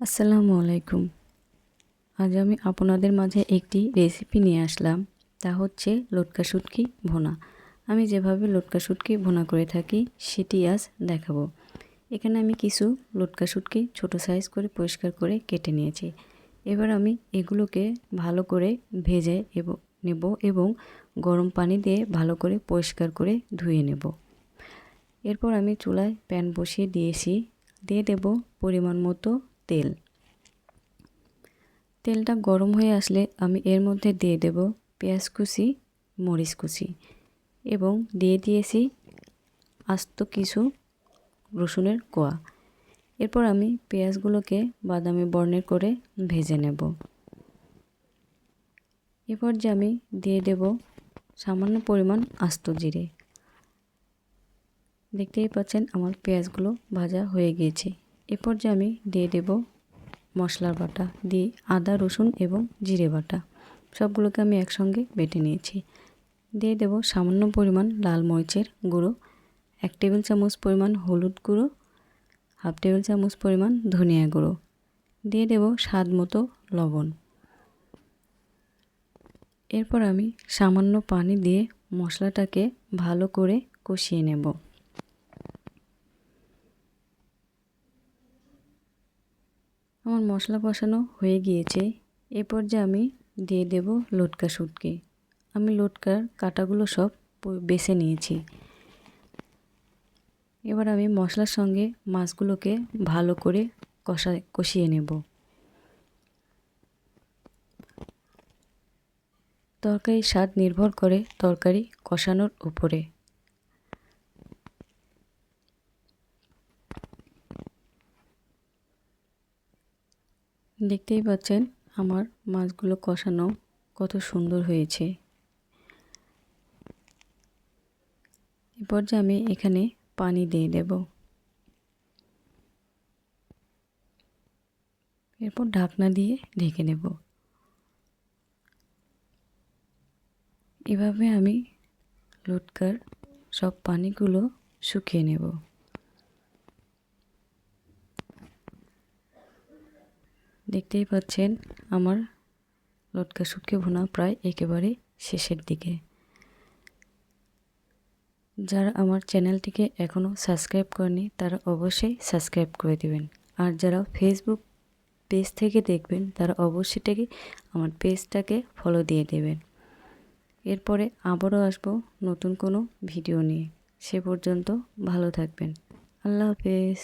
আসসালামু আলাইকুম। আজ আমি আপনাদের মাঝে একটি রেসিপি নিয়ে আসলাম। তা হচ্ছে লটকা শুটকি ভুনা। আমি যেভাবে লটকা শুটকি ভুনা করে থাকি সেটি আজ দেখাবো। এখানে আমি কিছু লটকা শুটকি ছোট সাইজ করে পরিষ্কার করে কেটে নিয়েছি। এবার আমি এগুলোকে ভালো করে ভেজে নেব এবং গরম পানি দিয়ে ভালো করে পরিষ্কার করে ধুয়ে নেব। এরপর আমি চুলায় প্যান বসিয়ে দিয়েছি। দিয়ে দেব পরিমাণ মতো তেল। তেলটা গরম হয়ে আসলে আমি এর মধ্যে দিয়ে দেব পেঁয়াজ কুচি, মরিচ কুচি এবং দিয়ে দিয়েছি আস্ত কিছু রসুনের কোয়া। এরপর আমি পেঁয়াজগুলোকে বাদামি বর্ণের করে ভেজে নেব। এরপর যে আমি দিয়ে দেব সামান্য পরিমাণ আস্ত জিরে। দেখতেই পাচ্ছেন আমার পেঁয়াজগুলো ভাজা হয়ে গিয়েছে। এরপর যে আমি দিয়ে দেব মশলার বাটা, দিয়ে আদা, রসুন এবং জিরে বাটা সবগুলোকে আমি একসঙ্গে বেটে নিয়েছি। দিয়ে দেব সামান্য পরিমাণ লাল মরিচের গুঁড়ো, 1 টেবিল চামচ পরিমাণ হলুদ গুঁড়ো, 1/2 টেবিল চামচ পরিমাণ ধনিয়া গুঁড়ো, দিয়ে দেব স্বাদ মতো লবণ। এরপর আমি সামান্য পানি দিয়ে মশলাটাকে ভালো করে কষিয়ে নেব। আমার মশলা কষানো হয়ে গিয়েছে। এরপর যে আমি দিয়ে দেব লটকা শুটকি। আমি লটকার কাঁটাগুলো সব বেছে নিয়েছি। এবার আমি মশলার সঙ্গে মাছগুলোকে ভালো করে কষিয়ে নেব। তরকারির স্বাদ নির্ভর করে তরকারি কষানোর উপরে। দেখতেই পাচ্ছেন আমার মাছগুলো কষানো কত সুন্দর হয়েছে। এরপর যে আমি এখানে পানি দিয়ে দেব। এরপর ঢাকনা দিয়ে ঢেকে নেব। এভাবে আমি লটকার সব পানিগুলো শুকিয়ে নেব। দেখতেই পাচ্ছেন আমার লটকা শুটকি ভুনা প্রায় একেবারে শেষের দিকে। যারা আমার চ্যানেলটিকে এখনও সাবস্ক্রাইব করেনি তারা অবশ্যই সাবস্ক্রাইব করে দেবেন। আর যারা ফেসবুক পেজ থেকে দেখবেন তারা অবশ্যই আমার পেজটাকে ফলো দিয়ে দেবেন। এরপরে আবারও আসবো নতুন কোনো ভিডিও নিয়ে। সে পর্যন্ত ভালো থাকবেন। আল্লাহ হাফেজ।